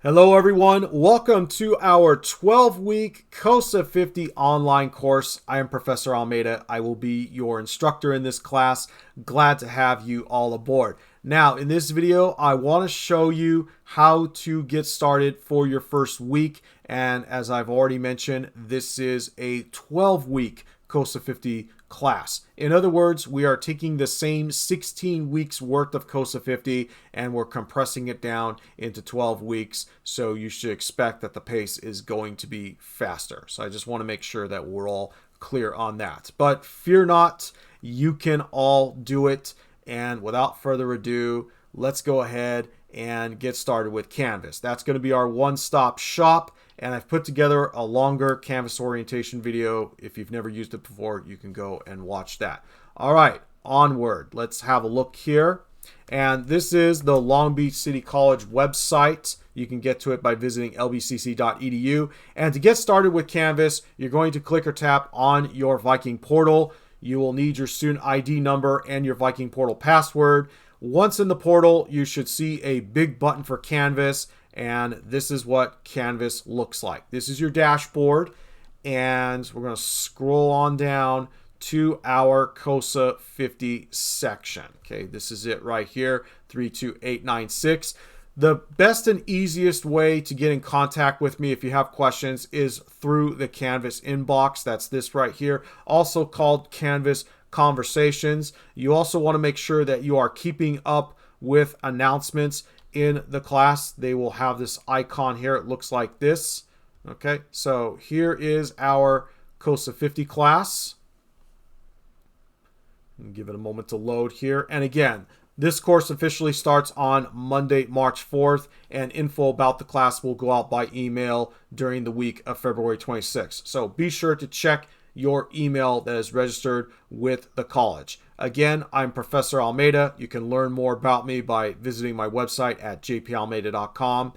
Hello everyone, welcome to our 12-week COSA 50 online course. I am Professor Almeida. I will be your instructor in this class. Glad to have you all aboard. Now, in this video, I want to show you how to get started for your first week. And as I've already mentioned, this is a 12-week COSA 50 class. In other words, we are taking the same 16 weeks worth of COSA 50 and we're compressing it down into 12 weeks. So you should expect that the pace is going to be faster. So I just want to make sure that we're all clear on that. But fear not, you can all do it. And without further ado, let's go ahead and get started with Canvas. That's going to be our one-stop shop. And I've put together a longer Canvas orientation video. If you've never used it before, you can go and watch that. All right, onward. Let's have a look here. And this is the Long Beach City College website. You can get to it by visiting lbcc.edu. And to get started with Canvas, you're going to click or tap on your Viking portal. You will need your student ID number and your Viking portal password. Once in the portal, you should see a big button for Canvas. And this is what Canvas looks like. This is your dashboard. And we're going to scroll on down to our COSA 50 section. Okay, this is it right here, 32896. The best and easiest way to get in contact with me if you have questions is through the Canvas inbox. That's this right here, also called Canvas Conversations. You also want to make sure that you are keeping up with announcements in the class. They will have this icon here. It looks like this. Okay, so here is our COSA 50 class. Give it a moment to load here. And again, this course officially starts on Monday, March 4th, and info about the class will go out by email during the week of February 26th. So be sure to check your email that is registered with the college. Again, I'm Professor Almeida. You can learn more about me by visiting my website at jpalmeida.com.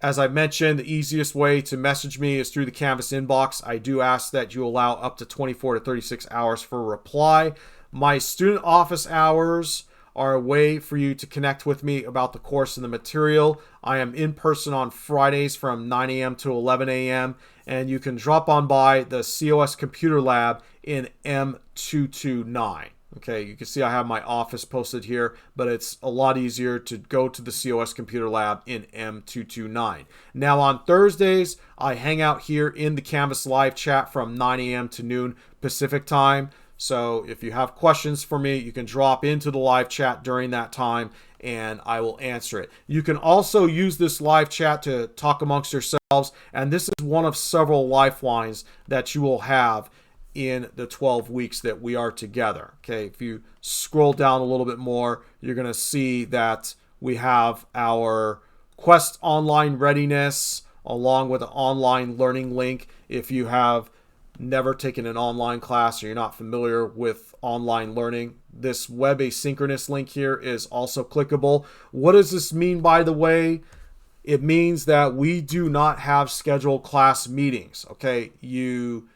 As I mentioned, the easiest way to message me is through the Canvas inbox. I do ask that you allow up to 24 to 36 hours for a reply. My student office hours are a way for you to connect with me about the course and the material. I am in person on Fridays from 9 a.m. to 11 a.m. And you can drop on by the COS Computer Lab in M229. Okay, you can see I have my office posted here, but it's a lot easier to go to the COS Computer Lab in M229. Now on Thursdays, I hang out here in the Canvas live chat from 9 a.m. to noon Pacific time. So if you have questions for me, you can drop into the live chat during that time and I will answer it. You can also use this live chat to talk amongst yourselves, and this is one of several lifelines that you will have in the 12 weeks that we are together. Okay, if you scroll down a little bit more, you're going to see that we have our Quest online readiness along with an online learning link. If you have never taken an online class or you're not familiar with online learning, this web asynchronous link here is also clickable. What does this mean, by the way? It means that we do not have scheduled class meetings. Okay, you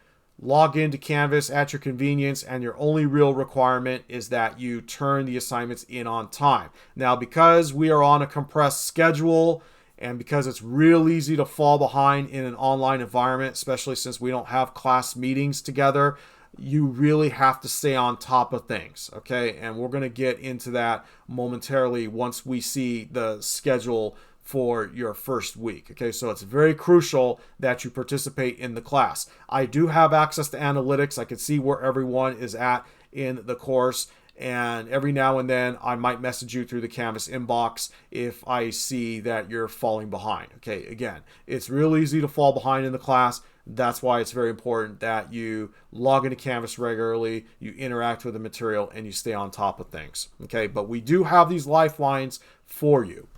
log into Canvas at your convenience, and your only real requirement is that you turn the assignments in on time. Now, because we are on a compressed schedule, and because it's real easy to fall behind in an online environment, especially since we don't have class meetings together, you really have to stay on top of things, okay? And we're going to get into that momentarily once we see the schedule for your first week, okay? So it's very crucial that you participate in the class. I do have access to analytics. I can see where everyone is at in the course. And every now and then, I might message you through the Canvas inbox if I see that you're falling behind. Okay, again, it's real easy to fall behind in the class. That's why it's very important that you log into Canvas regularly, you interact with the material, and you stay on top of things. Okay, but we do have these lifelines for you.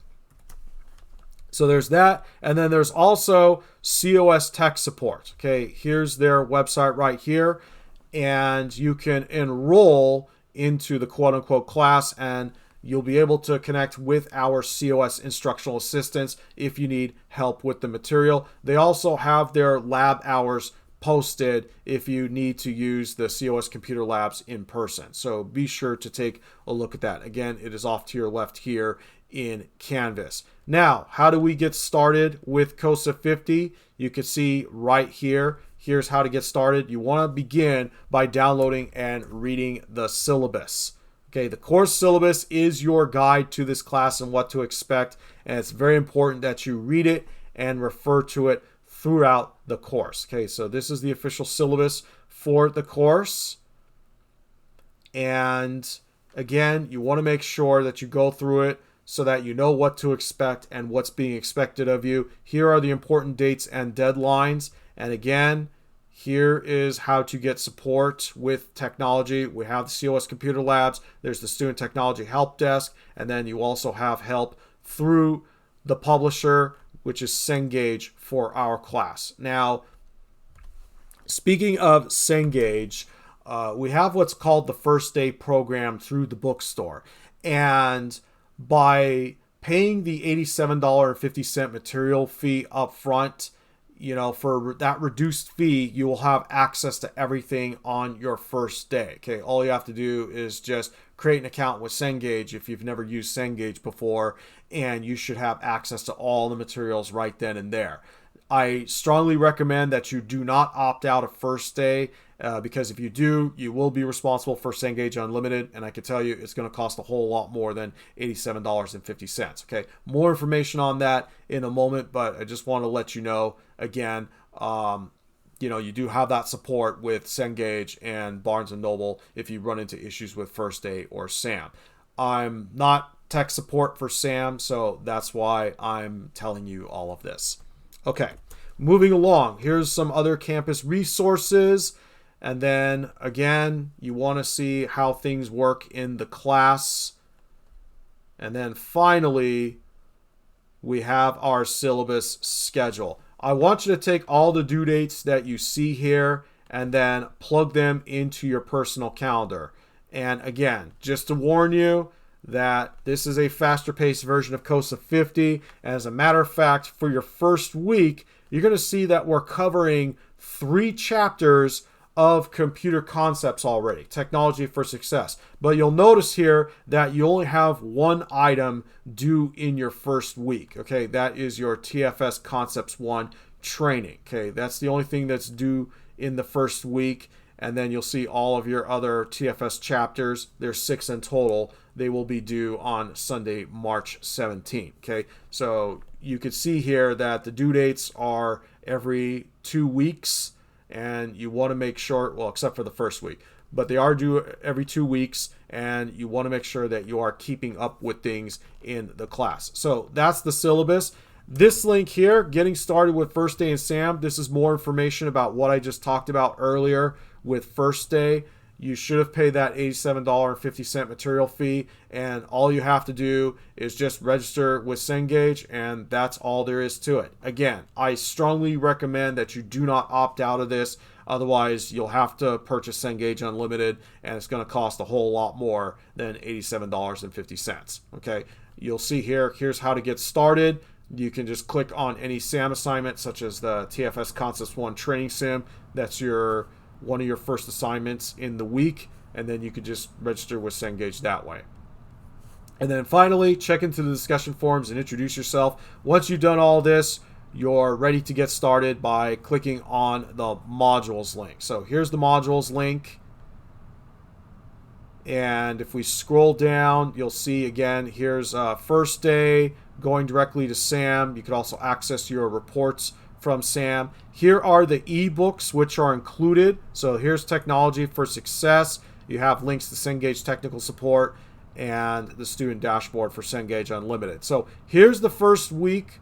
So there's that, and then there's also COS Tech Support. Okay, here's their website right here, and you can enroll into the quote-unquote class, and you'll be able to connect with our COS instructional assistants if you need help with the material. They also have their lab hours posted if you need to use the COS computer labs in person. So be sure to take a look at that. Again, it is off to your left here in Canvas. Now, how do we get started with COSA 50? You can see right here. Here's how to get started. You want to begin by downloading and reading the syllabus. Okay, the course syllabus is your guide to this class and what to expect, and it's very important that you read it and refer to it throughout the course. Okay, so this is the official syllabus for the course. And again, you want to make sure that you go through it so that you know what to expect and what's being expected of you. Here are the important dates and deadlines. And again, here is how to get support with technology. We have the COS Computer Labs. There's the Student Technology Help Desk. And then you also have help through the publisher, which is Cengage, for our class. Now, speaking of Cengage, we have what's called the First Day program through the bookstore. And by paying the $87.50 material fee up front, for that reduced fee, you will have access to everything on your first day. Okay, all you have to do is just create an account with Cengage if you've never used Cengage before, and you should have access to all the materials right then and there. I strongly recommend that you do not opt out of first day because if you do, you will be responsible for Cengage Unlimited, and I can tell you it's going to cost a whole lot more than $87.50. Okay, more information on that in a moment, but I just want to let you know again, you do have that support with Cengage and Barnes & Noble if you run into issues with First Day or SAM. I'm not tech support for SAM, so that's why I'm telling you all of this. Okay, moving along, here's some other campus resources. And then again, you want to see how things work in the class. And then finally, we have our syllabus schedule. I want you to take all the due dates that you see here and then plug them into your personal calendar. And again, just to warn you that this is a faster paced version of COSA 50. As a matter of fact, for your first week, you're going to see that we're covering 3 chapters of computer concepts already, Technology for Success. But you'll notice here that you only have 1 item due in your first week. Okay, that is your TFS Concepts 1 training. Okay, that's the only thing that's due in the first week. And then you'll see all of your other TFS chapters. There's 6 in total. They will be due on Sunday, March 17th. Okay, so you can see here that the due dates are every 2 weeks. And you want to make sure, well, except for the first week, but they are due every 2 weeks, and you want to make sure that you are keeping up with things in the class. So that's the syllabus. This link here, Getting Started with First Day and SAM, this is more information about what I just talked about earlier with First Day. You should have paid that $87.50 material fee, and all you have to do is just register with Cengage, and that's all there is to it. Again, I strongly recommend that you do not opt out of this. Otherwise, you'll have to purchase Cengage Unlimited, and it's going to cost a whole lot more than $87.50. Okay, you'll see here's how to get started. You can just click on any SAM assignment, such as the TFS Concepts 1 Training Sim. That's one of your first assignments in the week, and then you could just register with Cengage that way. And then finally, check into the discussion forums and introduce yourself. Once you've done all this, you're ready to get started by clicking on the modules link. So here's the modules link. And if we scroll down, you'll see again, here's First Day, going directly to SAM. You could also access your reports from SAM. Here are the ebooks which are included. So here's Technology for Success. You have links to Cengage technical support and the student dashboard for Cengage Unlimited. So here's the first week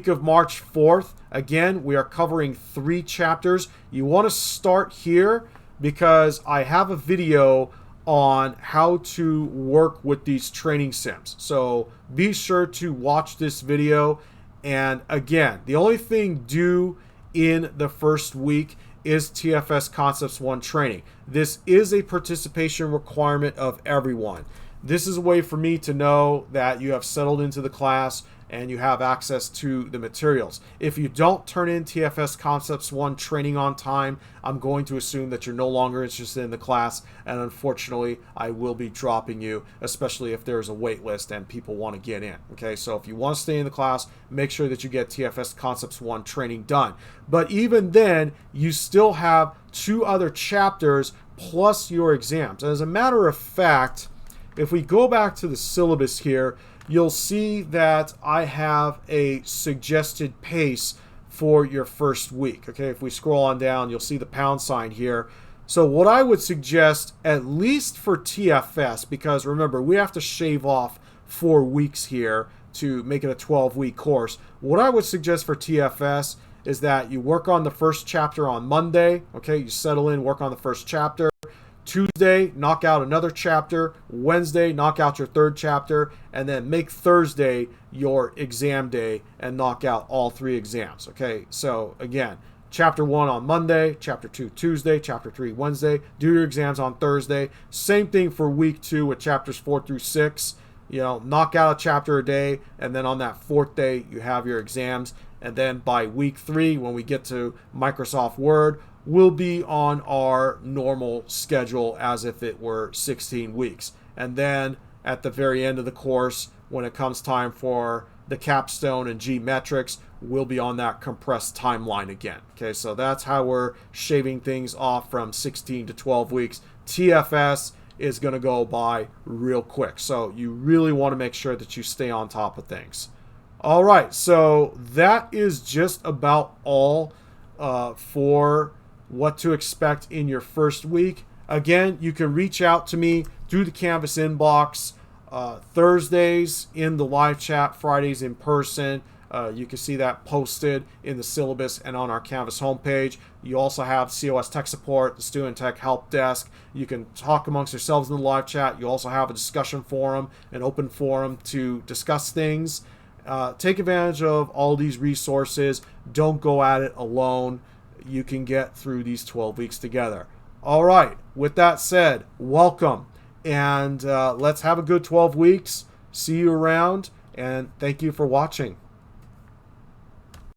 of March 4th. Again, we are covering 3 chapters. You want to start here because I have a video on how to work with these training sims. So be sure to watch this video. And again, the only thing due in the first week is TFS Concepts 1 training. This is a participation requirement of everyone. This is a way for me to know that you have settled into the class and you have access to the materials. If you don't turn in TFS Concepts 1 training on time, I'm going to assume that you're no longer interested in the class, and unfortunately, I will be dropping you, especially if there's a wait list and people want to get in. Okay, so if you want to stay in the class, make sure that you get TFS Concepts 1 training done. But even then, you still have 2 other chapters plus your exams. As a matter of fact, if we go back to the syllabus here, you'll see that I have a suggested pace for your first week. Okay, if we scroll on down, you'll see the pound sign here. So what I would suggest, at least for TFS, because remember, we have to shave off 4 weeks here to make it a 12-week course. What I would suggest for TFS is that you work on the first chapter on Monday. Okay, you settle in, work on the first chapter. Tuesday, knock out another chapter. Wednesday, knock out your 3rd chapter. And then make Thursday your exam day and knock out all 3 exams. Okay, so again, chapter 1 on Monday, chapter 2 Tuesday, chapter 3 Wednesday. Do your exams on Thursday. Same thing for week 2 with chapters 4 through 6. You know, knock out a chapter a day, and then on that 4th day, you have your exams. And then by week 3, when we get to Microsoft Word, we'll be on our normal schedule as if it were 16 weeks. And then at the very end of the course, when it comes time for the capstone and G-metrics, we'll be on that compressed timeline again. Okay, so that's how we're shaving things off from 16 to 12 weeks. TFS is going to go by real quick. So you really want to make sure that you stay on top of things. All right, so that is just about all for what to expect in your first week. Again, you can reach out to me through the Canvas inbox. Thursdays in the live chat, Fridays in person. You can see that posted in the syllabus and on our Canvas homepage. You also have COS Tech Support, the Student Tech Help Desk. You can talk amongst yourselves in the live chat. You also have a discussion forum, an open forum to discuss things. Take advantage of all these resources. Don't go at it alone. You can get through these 12 weeks together. All right, with that said, welcome. And let's have a good 12 weeks. See you around, and thank you for watching.